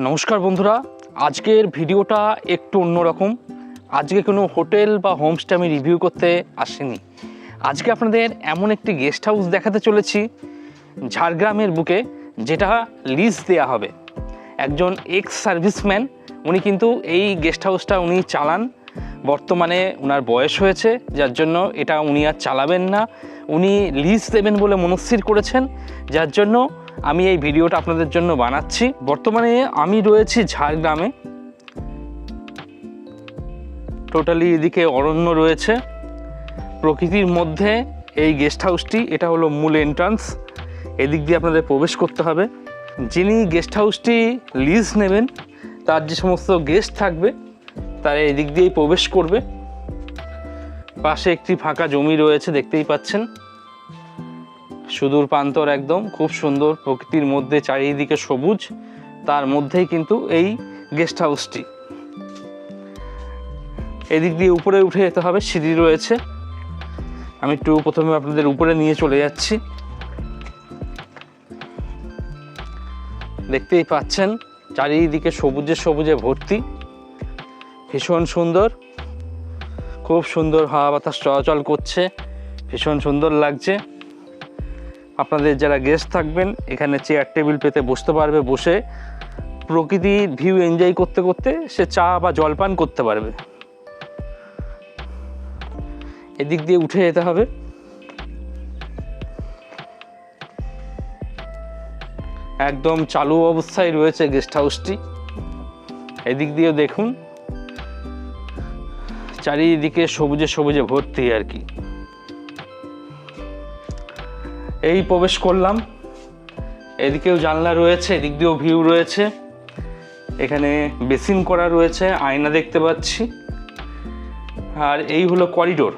নমস্কার বন্ধুরা, আজকের ভিডিওটা একটু অন্যরকম। আজকে কোনো হোটেল বা হোমস্টে আমি রিভিউ করতে আসিনি। আজকে আপনাদের এমন একটি গেস্ট হাউস দেখাতে চলেছি ঝাড়গ্রামের বুকে, যেটা লিজ দেওয়া হবে। একজন এক্স সার্ভিসম্যান উনি কিন্তু এই গেস্ট হাউসটা উনি চালান। বর্তমানে ওনার বয়স হয়েছে, যার জন্য এটা উনি আর চালাবেন না, উনি লিজ দেবেন বলে মনস্থির করেছেন, যার জন্য আমি এই ভিডিওটা আপনাদের জন্য বানাচ্ছি। বর্তমানে আমি রয়েছি ঝাড়গ্রামে। টোটালি এদিকে অরণ্য রয়েছে, প্রকৃতির মধ্যে এই গেস্ট হাউসটি। এটা হলো মূল এন্ট্রান্স, এদিক দিয়ে আপনাদের প্রবেশ করতে হবে। যিনি গেস্ট হাউসটি লিজ নেবেন তার যে সমস্ত গেস্ট থাকবে তারা এদিক দিয়েই প্রবেশ করবে। পাশে একটি ফাঁকা জমি রয়েছে, দেখতেই পাচ্ছেন, সুদূর প্রান্তর একদম খুব সুন্দর, প্রকৃতির মধ্যে চারিদিকে সবুজ, তার মধ্যেই কিন্তু এই গেস্ট হাউসটি। এদিক দিয়ে উপরে উঠে যেতে হবে, সিঁড়ি রয়েছে। আমি একটু প্রথমে আপনাদের উপরে নিয়ে চলে যাচ্ছি। দেখতেই পাচ্ছেন চারিদিকে সবুজে সবুজে ভর্তি, ভীষণ সুন্দর, খুব সুন্দর হাওয়া বাতাস চলাচল করছে, ভীষণ সুন্দর লাগছে। আপনাদের যারা গেস্ট থাকবেন এখানে চেয়ার টেবিল পেতে বসতে পারবে, বসে প্রকৃতির ভিউ এনজয় করতে করতে সে চা বা জলপান করতে পারবে। এদিক দিয়ে উঠে যেতে হবে। একদম চালু অবস্থায় রয়েছে গেস্ট হাউসটি। এদিক দিয়েও দেখুন, চারিদিকে সবুজে সবুজে ভর্তি আর কি। এই প্রবেশ করলাম, এদিকেও জানলা রয়েছে, এদিক দিয়েও ভিউ রয়েছে। এখানে বেসিন করা রয়েছে, আয়না দেখতে পাচ্ছি। আর এই হলো করিডোর।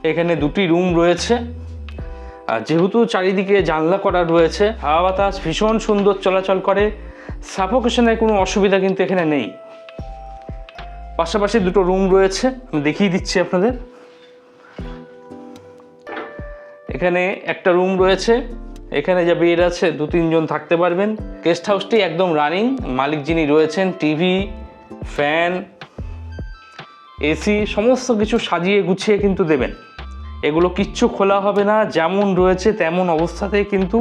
এখানে দুটি রুম রয়েছে, আর যেহেতু চারিদিকে জানলা করা রয়েছে, হাওয়া বাতাস ভীষণ সুন্দর চলাচল করে, সাফোকেশনের কোনো অসুবিধা কিন্তু এখানে নেই। পাশাপাশি দুটো রুম রয়েছে, আমি দেখিয়ে দিচ্ছি আপনাদের। এখানে একটা রুম রয়েছে, এখানে যা বেড আছে 2-3 জন থাকতে পারবেন। গেস্ট হাউসটি একদম রানিং, মালিক যিনি রয়েছেন টিভি, ফ্যান, এসি সমস্ত কিছু সাজিয়ে গুছিয়ে কিন্তু দেবেন। এগুলো কিচ্ছু খোলা হবে না, যেমন রয়েছে তেমন অবস্থাতেই কিন্তু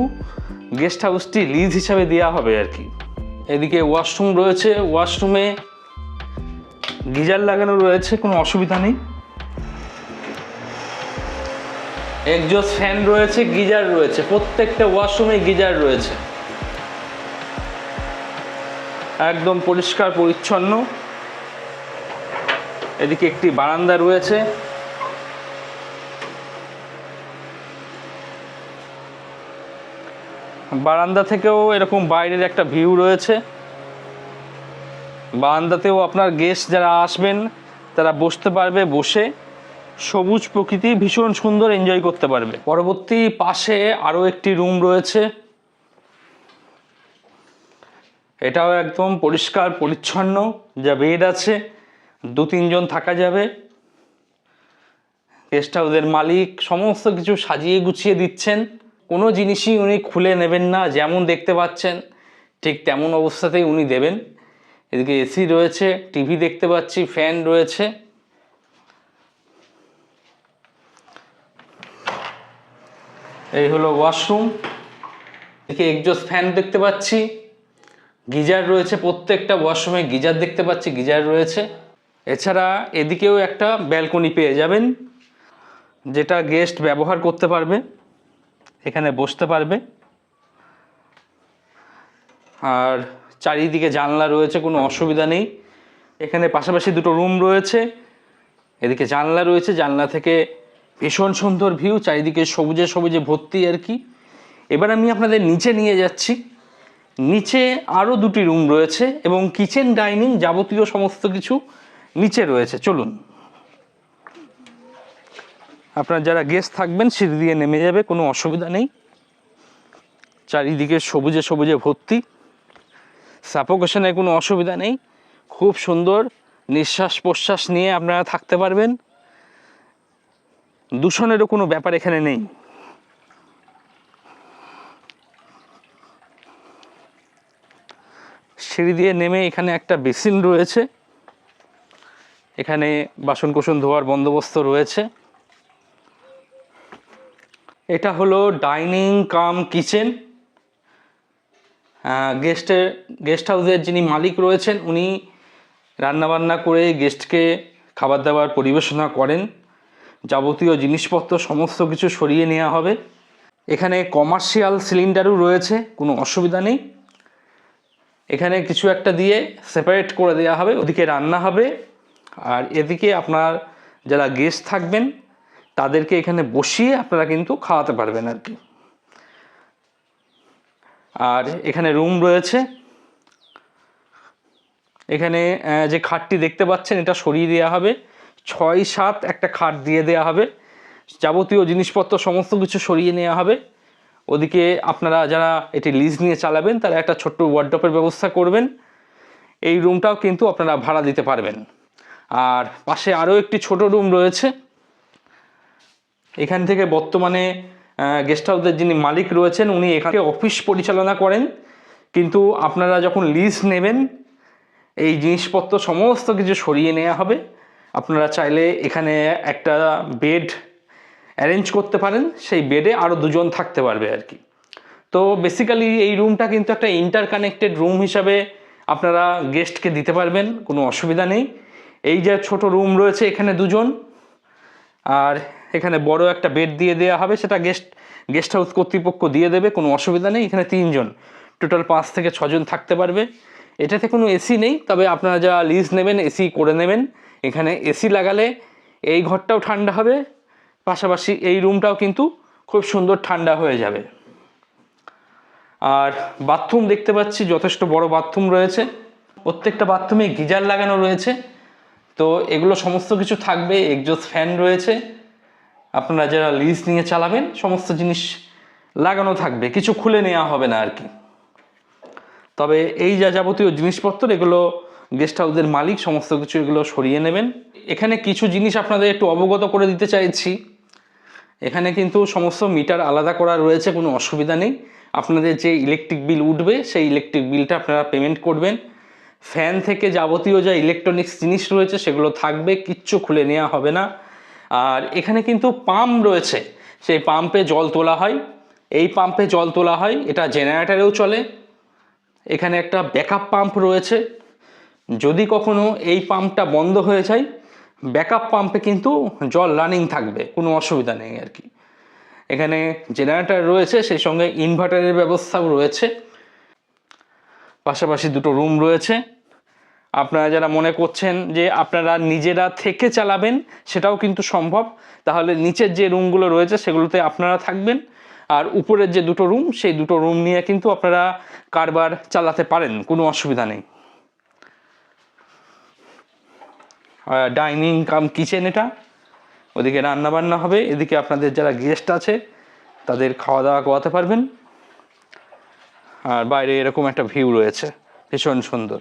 গেস্ট হাউসটি লিজ হিসাবে দেওয়া হবে আর কি। এদিকে ওয়াশরুম রয়েছে, ওয়াশরুমে গিজার লাগানো রয়েছে, কোনো অসুবিধা নেই। এক্সজস্ট ফ্যান রয়েছে, গিজার রয়েছে, প্রত্যেকটা ওয়াশরুমে গিজার রয়েছে, একদম পরিষ্কার পরিচ্ছন্ন। এদিকে একটি বারান্দা রয়েছে, বারান্দা থেকেও এরকম বাইরের একটা ভিউ রয়েছে। বারান্দাতেও আপনার গেস্ট যারা আসবেন তারা বসতে পারবে, বসে সবুজ প্রকৃতি ভীষণ সুন্দর এনজয় করতে পারবে। পরবর্তী পাশে আরও একটি রুম রয়েছে, এটাও একদম পরিষ্কার পরিচ্ছন্ন, যা বেড আছে 2-3 জন থাকা যাবে। গেস্ট হাউসের মালিক সমস্ত কিছু সাজিয়ে গুছিয়ে দিচ্ছেন, কোনো জিনিসই উনি খুলে নেবেন না, যেমন দেখতে পাচ্ছেন ঠিক তেমন অবস্থাতেই উনি দেবেন। এদিকে এসি রয়েছে, টিভি দেখতে পাচ্ছি, ফ্যান রয়েছে। এই হলো ওয়াশরুম। এদিকে এক্সজস্ট ফ্যান দেখতে পাচ্ছি, গিজার রয়েছে, প্রত্যেকটা ওয়াশরুমে গিজার দেখতে পাচ্ছি, গিজার রয়েছে। এছাড়া এদিকেও একটা ব্যালকনি পেয়ে যাবেন, যেটা গেস্ট ব্যবহার করতে পারবে, এখানে বসতে পারবে। আর চারিদিকে জানলা রয়েছে, কোনো অসুবিধা নেই। এখানে পাশাপাশি দুটো রুম রয়েছে, এদিকে জানলা রয়েছে, জানলা থেকে ভীষণ সুন্দর ভিউ, চারিদিকে সবুজে সবুজে ভর্তি আর কি। এবার আমি আপনাদের নিচে নিয়ে যাচ্ছি। নিচে আরও দুটি রুম রয়েছে এবং কিচেন, ডাইনিং যাবতীয় সমস্ত কিছু নিচে রয়েছে। চলুন, আপনার যারা গেস্ট থাকবেন সিঁড়ি দিয়ে নেমে যাবে, কোনো অসুবিধা নেই। চারিদিকে সবুজে সবুজে ভর্তি, সাফোকেশনের কোনো অসুবিধা নেই, খুব সুন্দর নিঃশ্বাস প্রশ্বাস নিয়ে আপনারা থাকতে পারবেন। দূষণেরও কোনো ব্যাপার এখানে নেই। সিঁড়ি দিয়ে নেমে এখানে একটা বেসিন রয়েছে, এখানে বাসন কোসন ধোয়ার বন্দোবস্ত রয়েছে। এটা হলো ডাইনিং কাম কিচেন। গেস্ট হাউসের যিনি মালিক রয়েছেন উনি রান্নাবান্না করে গেস্টকে খাবার দাবার পরিবেশনা করেন। যাবতীয় জিনিসপত্র সমস্ত কিছু সরিয়ে নেওয়া হবে। এখানে কমার্শিয়াল সিলিন্ডারও রয়েছে, কোনো অসুবিধা নেই। এখানে কিছু একটা দিয়ে সেপারেট করে দেওয়া হবে, ওদিকে রান্না হবে আর এদিকে আপনার যারা গেস্ট থাকবেন তাদেরকে এখানে বসিয়ে আপনারা কিন্তু খাওয়াতে পারবেন আর কি। আর এখানে রুম রয়েছে। এখানে যে খাটটি দেখতে পাচ্ছেন এটা সরিয়ে দেওয়া হবে, 6-7 একটা খাট দিয়ে দেওয়া হবে, যাবতীয় জিনিসপত্র সমস্ত কিছু সরিয়ে নেওয়া হবে। ওদিকে আপনারা যারা এটি লিজ নিয়ে চালাবেন তারা একটা ছোট্ট ওয়ার্ডরোবের ব্যবস্থা করবেন। এই রুমটাও কিন্তু আপনারা ভাড়া দিতে পারবেন। আর পাশে আরও একটি ছোট রুম রয়েছে। এখান থেকে বর্তমানে গেস্ট হাউসের যিনি মালিক রয়েছেন উনি এখানে অফিস পরিচালনা করেন, কিন্তু আপনারা যখন লিজ নেবেন এই জিনিসপত্র সমস্ত কিছু সরিয়ে নেওয়া হবে। আপনারা চাইলে এখানে একটা বেড অ্যারেঞ্জ করতে পারেন, সেই বেডে আরও 2 জন থাকতে পারবে আর কি। তো বেসিক্যালি এই রুমটা কিন্তু একটা ইন্টারকানেক্টেড রুম হিসাবে আপনারা গেস্টকে দিতে পারবেন, কোনো অসুবিধা নেই। এই যে ছোট রুম রয়েছে এখানে 2 জন, আর এখানে বড় একটা বেড দিয়ে দেওয়া হবে, সেটা গেস্ট হাউস কর্তৃপক্ষ দিয়ে দেবে, কোনো অসুবিধা নেই। এখানে 3 জন, টোটাল 5 থেকে 6 জন থাকতে পারবে। এটাতে কোনো এসি নেই, তবে আপনারা যারা লিজ নেবেন এসি করে নেবেন। এখানে এসি লাগালে এই ঘরটাও ঠান্ডা হবে, পাশাপাশি এই রুমটাও কিন্তু খুব সুন্দর ঠান্ডা হয়ে যাবে। আর বাথরুম দেখতে পাচ্ছি যথেষ্ট বড় বাথরুম রয়েছে, প্রত্যেকটা বাথরুমে গিজার লাগানো রয়েছে। তো এগুলো সমস্ত কিছু থাকবে, এক্সজস্ট ফ্যান রয়েছে। আপনারা যারা লিজ নিয়ে চালাবেন সমস্ত জিনিস লাগানো থাকবে, কিছু খুলে নেওয়া হবে না আর কি। তবে এই যা যাবতীয় জিনিসপত্র এগুলো গেস্ট হাউসের মালিক সমস্ত কিছু এগুলো সরিয়ে নেবেন। এখানে কিছু জিনিস আপনাদের একটু অবগত করে দিতে চাইছি। এখানে কিন্তু সমস্ত মিটার আলাদা করা রয়েছে, কোনো অসুবিধা নেই। আপনাদের যে ইলেকট্রিক বিল উঠবে সেই ইলেকট্রিক বিলটা আপনারা পেমেন্ট করবেন। ফ্যান থেকে যাবতীয় যা ইলেকট্রনিক্স জিনিস রয়েছে সেগুলো থাকবে, কিচ্ছু খুলে নেওয়া হবে না। আর এখানে কিন্তু পাম্প রয়েছে, সেই পাম্পে জল তোলা হয়। এই পাম্পে জল তোলা হয়, এটা জেনারেটরেও চলে। এখানে একটা ব্যাকআপ পাম্প রয়েছে, যদি কখনো এই পাম্পটা বন্ধ হয়ে যায় ব্যাকআপ পাম্পে কিন্তু জল রানিং থাকবে, কোনো অসুবিধা নেই আর কি। এখানে জেনারেটর রয়েছে, সেই সঙ্গে ইনভার্টারের ব্যবস্থাও রয়েছে। পাশাপাশি 2টো রুম রয়েছে। আপনারা যারা মনে করছেন যে আপনারা নিজেরা থেকে চালাবেন সেটাও কিন্তু সম্ভব। তাহলে নিচের যে রুমগুলো রয়েছে সেগুলোতে আপনারা থাকবেন, আর উপরের যে 2টো রুম সেই 2টো রুম নিয়ে কিন্তু আপনারা কারবার চালাতে পারেন, কোনো অসুবিধা নেই। ডাইনিং কাম কিচেন এটা, ওদিকে রান্না বান্না হবে, এদিকে আপনাদের যারা গেস্ট আছে তাদের খাওয়া দাওয়া করাতে পারবেন। আর বাইরে এরকম একটা ভিউ রয়েছে, ভীষণ সুন্দর।